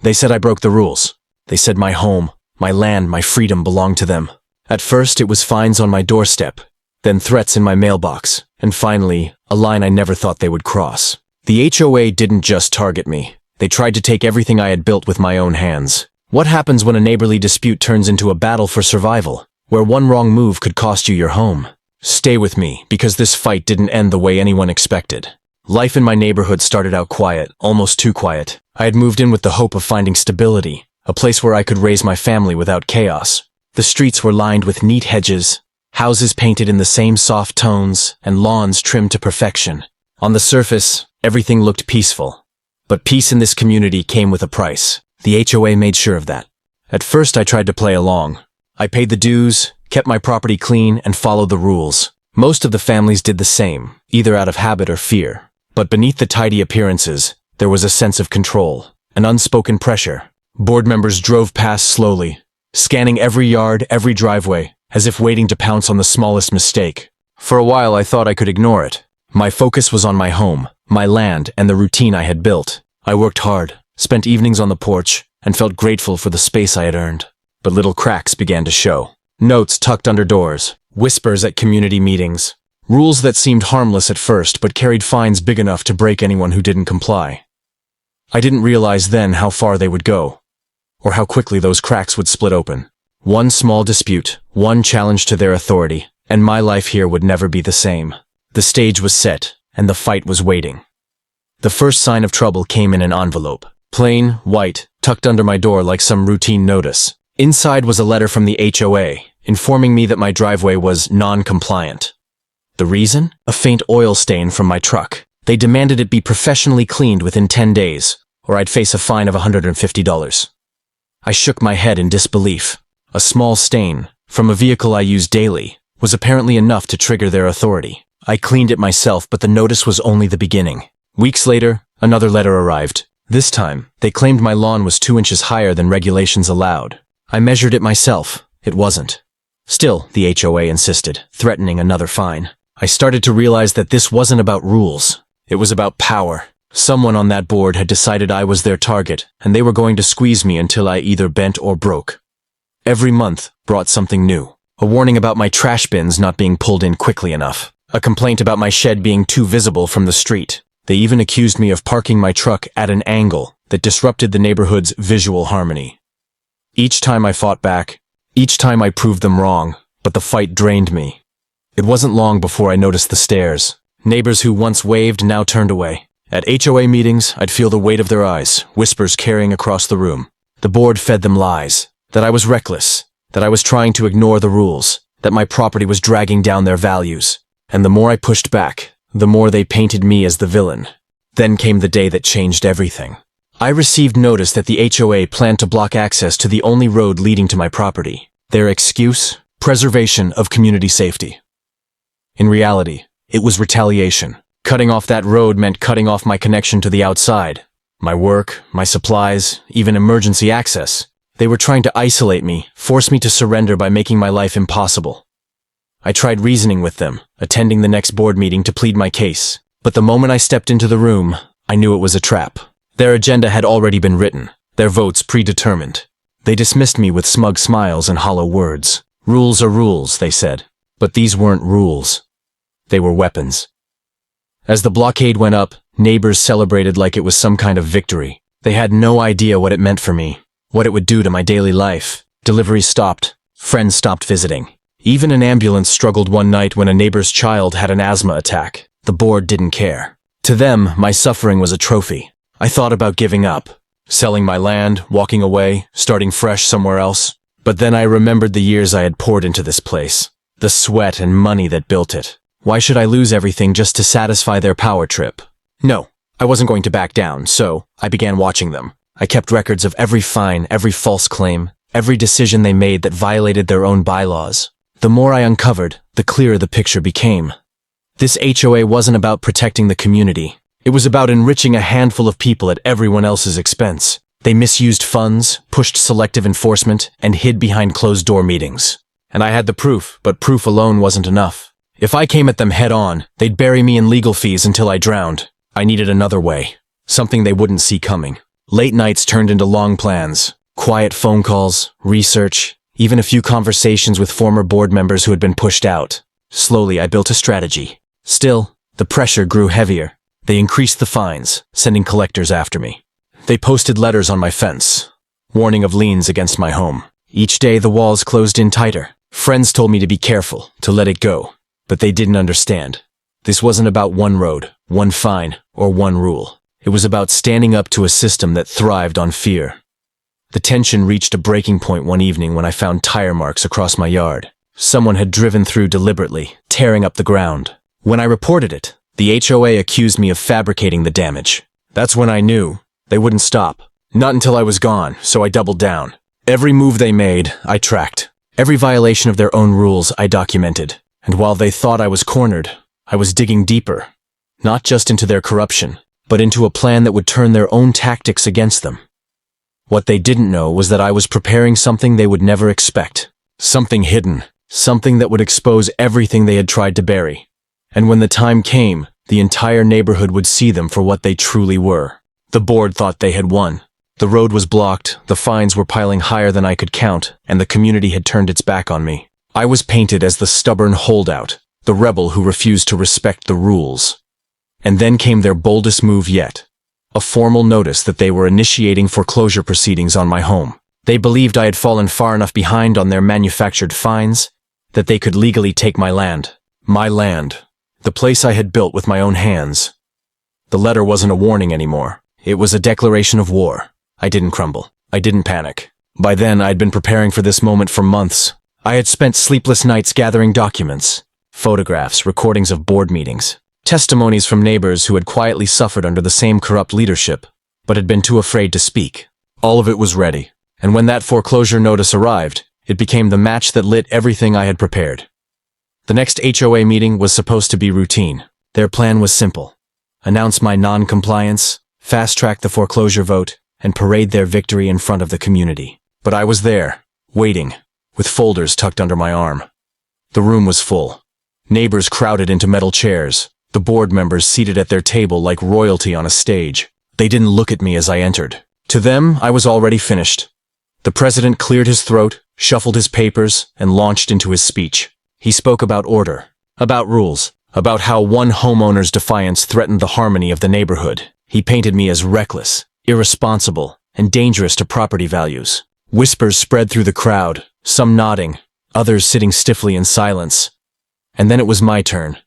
They said I broke the rules. They said my home, my land, my freedom belonged to them. At first, it was fines on my doorstep, then threats in my mailbox, and finally, a line I never thought they would cross. The HOA didn't just target me. They tried to take everything I had built with my own hands. What happens when a neighborly dispute turns into a battle for survival, where one wrong move could cost you your home? Stay with me, because this fight didn't end the way anyone expected. Life in my neighborhood started out quiet, almost too quiet. I had moved in with the hope of finding stability, a place where I could raise my family without chaos. The streets were lined with neat hedges, houses painted in the same soft tones, and lawns trimmed to perfection. On the surface, everything looked peaceful. But peace in this community came with a price. The HOA made sure of that. At first, I tried to play along. I paid the dues, kept my property clean, and followed the rules. Most of the families did the same, either out of habit or fear. But beneath the tidy appearances, there was a sense of control, an unspoken pressure. Board members drove past slowly, scanning every yard, every driveway, as if waiting to pounce on the smallest mistake. For a while, I thought I could ignore it. My focus was on my home, my land, and the routine I had built. I worked hard, spent evenings on the porch, and felt grateful for the space I had earned. But little cracks began to show. Notes tucked under doors, whispers at community meetings, rules that seemed harmless at first but carried fines big enough to break anyone who didn't comply. I didn't realize then how far they would go, or how quickly those cracks would split open. One small dispute, one challenge to their authority, and my life here would never be the same. The stage was set, and the fight was waiting. The first sign of trouble came in an envelope. Plain, white, tucked under my door like some routine notice. Inside was a letter from the HOA, informing me that my driveway was non-compliant. The reason? A faint oil stain from my truck. They demanded it be professionally cleaned within 10 days, or I'd face a fine of $150. I shook my head in disbelief. A small stain, from a vehicle I use daily, was apparently enough to trigger their authority. I cleaned it myself, but the notice was only the beginning. Weeks later, another letter arrived. This time, they claimed my lawn was 2 inches higher than regulations allowed. I measured it myself. It wasn't. Still, the HOA insisted, threatening another fine. I started to realize that this wasn't about rules. It was about power. Someone on that board had decided I was their target, and they were going to squeeze me until I either bent or broke. Every month brought something new. A warning about my trash bins not being pulled in quickly enough. A complaint about my shed being too visible from the street. They even accused me of parking my truck at an angle that disrupted the neighborhood's visual harmony. Each time I fought back, each time I proved them wrong, but the fight drained me. It wasn't long before I noticed the stares. Neighbors who once waved now turned away. At HOA meetings, I'd feel the weight of their eyes, whispers carrying across the room. The board fed them lies, that I was reckless, that I was trying to ignore the rules, that my property was dragging down their values. And the more I pushed back, the more they painted me as the villain. Then came the day that changed everything. I received notice that the HOA planned to block access to the only road leading to my property. Their excuse? Preservation of community safety. In reality, it was retaliation. Cutting off that road meant cutting off my connection to the outside. My work, my supplies, even emergency access. They were trying to isolate me, force me to surrender by making my life impossible. I tried reasoning with them, attending the next board meeting to plead my case. But the moment I stepped into the room, I knew it was a trap. Their agenda had already been written, their votes predetermined. They dismissed me with smug smiles and hollow words. Rules are rules, they said. But these weren't rules. They were weapons. As the blockade went up, neighbors celebrated like it was some kind of victory. They had no idea what it meant for me, what it would do to my daily life. Deliveries stopped. Friends stopped visiting. Even an ambulance struggled one night when a neighbor's child had an asthma attack. The board didn't care. To them, my suffering was a trophy. I thought about giving up, selling my land, walking away, starting fresh somewhere else. But then I remembered the years I had poured into this place, the sweat and money that built it. Why should I lose everything just to satisfy their power trip? No, I wasn't going to back down, so I began watching them. I kept records of every fine, every false claim, every decision they made that violated their own bylaws. The more I uncovered, the clearer the picture became. This HOA wasn't about protecting the community. It was about enriching a handful of people at everyone else's expense. They misused funds, pushed selective enforcement, and hid behind closed-door meetings. And I had the proof, but proof alone wasn't enough. If I came at them head-on, they'd bury me in legal fees until I drowned. I needed another way, something they wouldn't see coming. Late nights turned into long plans, quiet phone calls, research, even a few conversations with former board members who had been pushed out. Slowly, I built a strategy. Still, the pressure grew heavier. They increased the fines, sending collectors after me. They posted letters on my fence, warning of liens against my home. Each day, the walls closed in tighter. Friends told me to be careful, to let it go, but they didn't understand. This wasn't about one road, one fine, or one rule. It was about standing up to a system that thrived on fear. The tension reached a breaking point one evening when I found tire marks across my yard. Someone had driven through deliberately, tearing up the ground. When I reported it, the HOA accused me of fabricating the damage. That's when I knew they wouldn't stop. Not until I was gone, so I doubled down. Every move they made, I tracked. Every violation of their own rules, I documented. And while they thought I was cornered, I was digging deeper. Not just into their corruption, but into a plan that would turn their own tactics against them. What they didn't know was that I was preparing something they would never expect. Something hidden. Something that would expose everything they had tried to bury. And when the time came, the entire neighborhood would see them for what they truly were. The board thought they had won. The road was blocked, the fines were piling higher than I could count, and the community had turned its back on me. I was painted as the stubborn holdout, the rebel who refused to respect the rules. And then came their boldest move yet. A formal notice that they were initiating foreclosure proceedings on my home. They believed I had fallen far enough behind on their manufactured fines that they could legally take my land. My land. The place I had built with my own hands. The letter wasn't a warning anymore. It was a declaration of war. I didn't crumble. I didn't panic. By then, I'd been preparing for this moment for months. I had spent sleepless nights gathering documents, photographs, recordings of board meetings, testimonies from neighbors who had quietly suffered under the same corrupt leadership, but had been too afraid to speak. All of it was ready, and when that foreclosure notice arrived, it became the match that lit everything I had prepared. The next HOA meeting was supposed to be routine. Their plan was simple. Announce my non-compliance, fast-track the foreclosure vote, and parade their victory in front of the community. But I was there, waiting, with folders tucked under my arm. The room was full. Neighbors crowded into metal chairs, the board members seated at their table like royalty on a stage. They didn't look at me as I entered. To them, I was already finished. The president cleared his throat, shuffled his papers, and launched into his speech. He spoke about order, about rules, about how one homeowner's defiance threatened the harmony of the neighborhood. He painted me as reckless, irresponsible, and dangerous to property values. Whispers spread through the crowd, some nodding, others sitting stiffly in silence. And then it was my turn.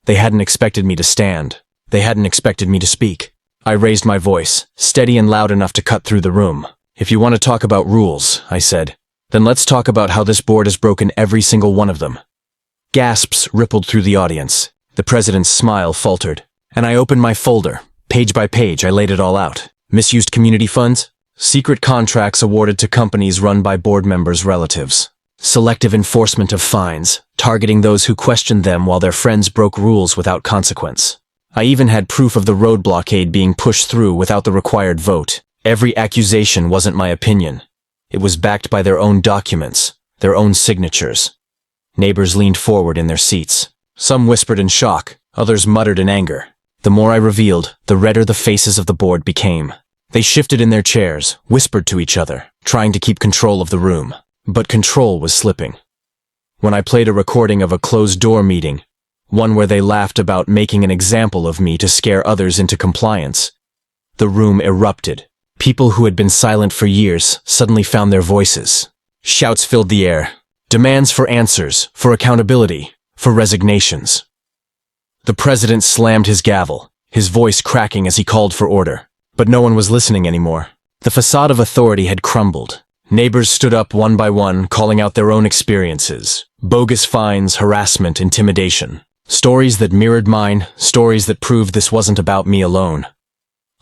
They hadn't expected me to stand. They hadn't expected me to speak. I raised my voice, steady and loud enough to cut through the room. If you want to talk about rules, I said, then let's talk about how this board has broken every single one of them. Gasps rippled through the audience. The president's smile faltered, and I opened my folder. Page by page, I laid it all out. Misused community funds, secret contracts awarded to companies run by board members' relatives, selective enforcement of fines, targeting those who questioned them while their friends broke rules without consequence. I even had proof of the road blockade being pushed through without the required vote. Every accusation wasn't my opinion. It was backed by their own documents, their own signatures. Neighbors leaned forward in their seats. Some whispered in shock, others muttered in anger. The more I revealed, the redder the faces of the board became. They shifted in their chairs, whispered to each other, trying to keep control of the room. But control was slipping. When I played a recording of a closed-door meeting, one where they laughed about making an example of me to scare others into compliance, the room erupted. People who had been silent for years suddenly found their voices. Shouts filled the air. Demands for answers, for accountability, for resignations. The president slammed his gavel, his voice cracking as he called for order. But no one was listening anymore. The facade of authority had crumbled. Neighbors stood up one by one, calling out their own experiences. Bogus fines, harassment, intimidation. Stories that mirrored mine, stories that proved this wasn't about me alone.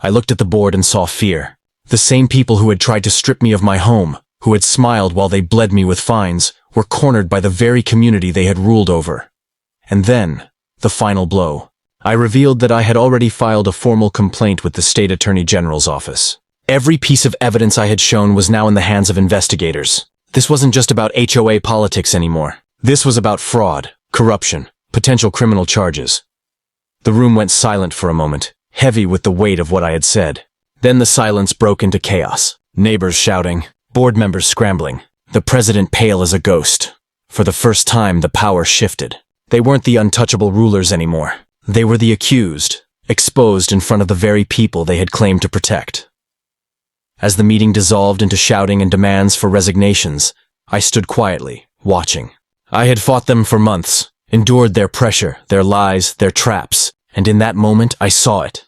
I looked at the board and saw fear. The same people who had tried to strip me of my home, who had smiled while they bled me with fines, were cornered by the very community they had ruled over. And then, the final blow. I revealed that I had already filed a formal complaint with the State Attorney General's office. Every piece of evidence I had shown was now in the hands of investigators. This wasn't just about HOA politics anymore. This was about fraud, corruption, potential criminal charges. The room went silent for a moment, heavy with the weight of what I had said. Then the silence broke into chaos. Neighbors shouting, board members scrambling, the president pale as a ghost. For the first time, the power shifted. They weren't the untouchable rulers anymore. They were the accused, exposed in front of the very people they had claimed to protect. As the meeting dissolved into shouting and demands for resignations, I stood quietly, watching. I had fought them for months, endured their pressure, their lies, their traps, and in that moment I saw it.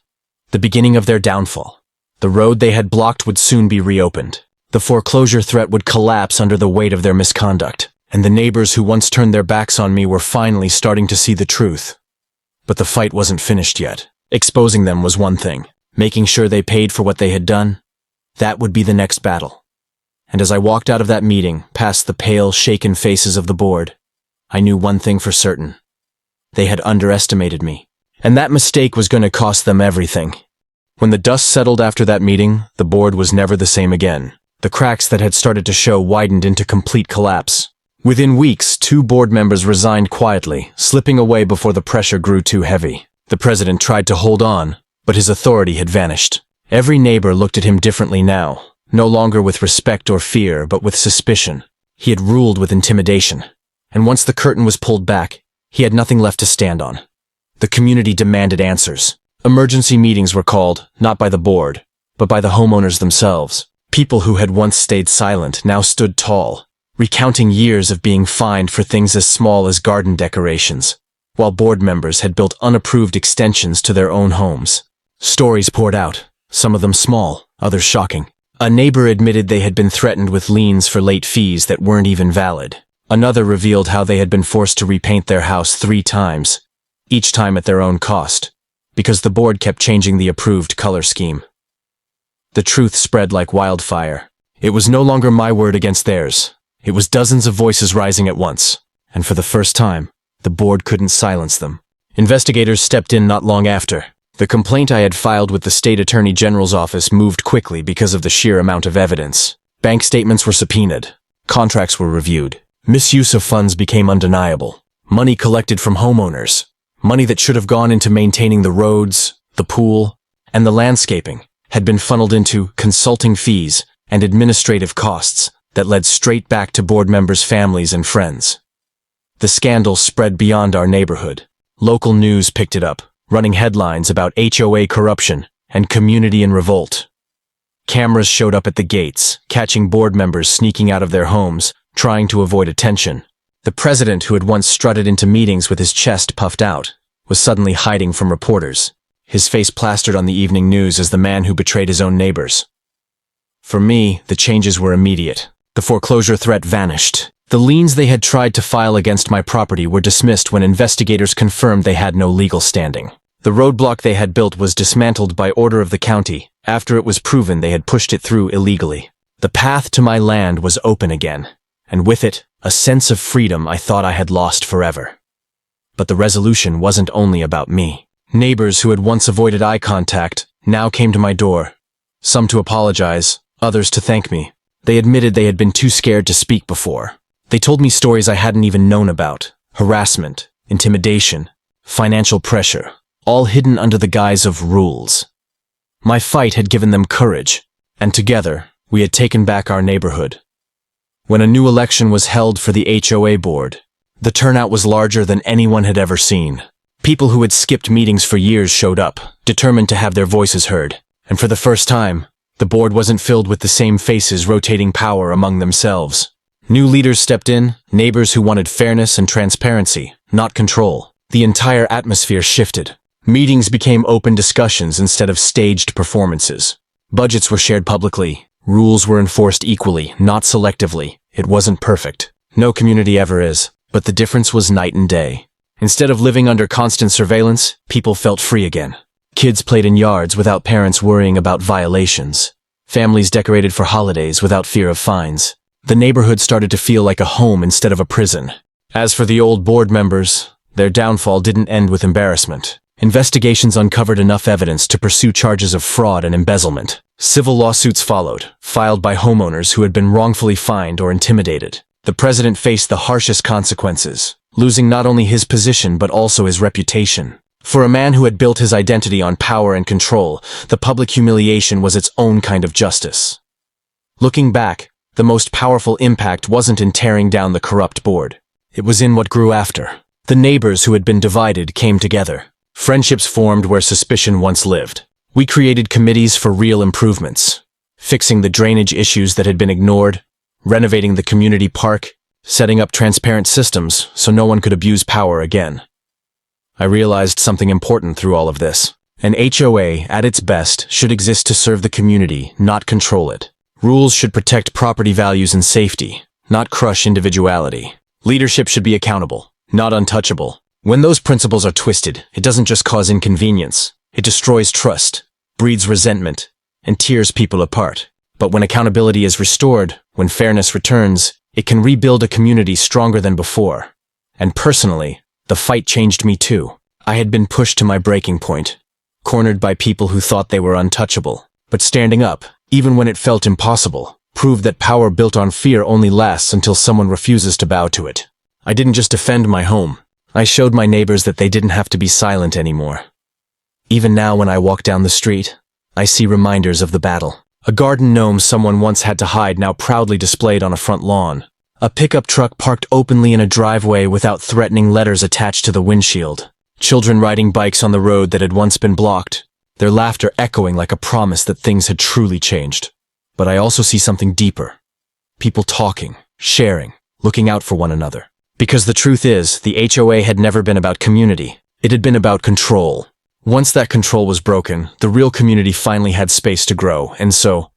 The beginning of their downfall. The road they had blocked would soon be reopened. The foreclosure threat would collapse under the weight of their misconduct, and the neighbors who once turned their backs on me were finally starting to see the truth. But the fight wasn't finished yet. Exposing them was one thing. Making sure they paid for what they had done, that would be the next battle. And as I walked out of that meeting, past the pale, shaken faces of the board, I knew one thing for certain. They had underestimated me, and that mistake was going to cost them everything. When the dust settled after that meeting, the board was never the same again. The cracks that had started to show widened into complete collapse. Within weeks, 2 board members resigned quietly, slipping away before the pressure grew too heavy. The president tried to hold on, but his authority had vanished. Every neighbor looked at him differently now, no longer with respect or fear, but with suspicion. He had ruled with intimidation, and once the curtain was pulled back, he had nothing left to stand on. The community demanded answers. Emergency meetings were called, not by the board, but by the homeowners themselves. People who had once stayed silent now stood tall, recounting years of being fined for things as small as garden decorations, while board members had built unapproved extensions to their own homes. Stories poured out, some of them small, others shocking. A neighbor admitted they had been threatened with liens for late fees that weren't even valid. Another revealed how they had been forced to repaint their house 3 times, each time at their own cost, because the board kept changing the approved color scheme. The truth spread like wildfire. It was no longer my word against theirs. It was dozens of voices rising at once, and for the first time, the board couldn't silence them. Investigators stepped in not long after. The complaint I had filed with the state attorney general's office moved quickly because of the sheer amount of evidence. Bank statements were subpoenaed. Contracts were reviewed. Misuse of funds became undeniable. Money collected from homeowners. Money that should have gone into maintaining the roads, the pool, and the landscaping had been funneled into consulting fees and administrative costs that led straight back to board members' families and friends. The scandal spread beyond our neighborhood. Local news picked it up, running headlines about HOA corruption and community in revolt. Cameras showed up at the gates, catching board members sneaking out of their homes, trying to avoid attention. The president, who had once strutted into meetings with his chest puffed out, was suddenly hiding from reporters, his face plastered on the evening news as the man who betrayed his own neighbors. For me, the changes were immediate. The foreclosure threat vanished. The liens they had tried to file against my property were dismissed when investigators confirmed they had no legal standing. The roadblock they had built was dismantled by order of the county, after it was proven they had pushed it through illegally. The path to my land was open again, and with it, a sense of freedom I thought I had lost forever. But the resolution wasn't only about me. Neighbors who had once avoided eye contact now came to my door, some to apologize, others to thank me. They admitted they had been too scared to speak before. They told me stories I hadn't even known about: harassment, intimidation, financial pressure, all hidden under the guise of rules. My fight had given them courage, and together, we had taken back our neighborhood. When a new election was held for the HOA board, the turnout was larger than anyone had ever seen. People who had skipped meetings for years showed up, determined to have their voices heard, and for the first time, the board wasn't filled with the same faces rotating power among themselves. New leaders stepped in, neighbors who wanted fairness and transparency, not control. The entire atmosphere shifted. Meetings became open discussions instead of staged performances. Budgets were shared publicly. Rules were enforced equally, not selectively. It wasn't perfect. No community ever is. But the difference was night and day. Instead of living under constant surveillance, people felt free again. Kids played in yards without parents worrying about violations. Families decorated for holidays without fear of fines. The neighborhood started to feel like a home instead of a prison. As for the old board members, their downfall didn't end with embarrassment. Investigations uncovered enough evidence to pursue charges of fraud and embezzlement. Civil lawsuits followed, filed by homeowners who had been wrongfully fined or intimidated. The president faced the harshest consequences, losing not only his position but also his reputation. For a man who had built his identity on power and control, the public humiliation was its own kind of justice. Looking back, the most powerful impact wasn't in tearing down the corrupt board. It was in what grew after. The neighbors who had been divided came together. Friendships formed where suspicion once lived. We created committees for real improvements, fixing the drainage issues that had been ignored, renovating the community park, setting up transparent systems so no one could abuse power again. I realized something important through all of this. An HOA, at its best, should exist to serve the community, not control it. Rules should protect property values and safety, not crush individuality. Leadership should be accountable, not untouchable. When those principles are twisted, it doesn't just cause inconvenience. It destroys trust, breeds resentment, and tears people apart. But when accountability is restored, when fairness returns, it can rebuild a community stronger than before. And personally, the fight changed me too. I had been pushed to my breaking point, cornered by people who thought they were untouchable. But standing up, even when it felt impossible, proved that power built on fear only lasts until someone refuses to bow to it. I didn't just defend my home. I showed my neighbors that they didn't have to be silent anymore. Even now when I walk down the street, I see reminders of the battle. A garden gnome someone once had to hide now proudly displayed on a front lawn. A pickup truck parked openly in a driveway without threatening letters attached to the windshield. Children riding bikes on the road that had once been blocked, their laughter echoing like a promise that things had truly changed. But I also see something deeper. People talking, sharing, looking out for one another. Because the truth is, the HOA had never been about community. It had been about control. Once that control was broken, the real community finally had space to grow, and so,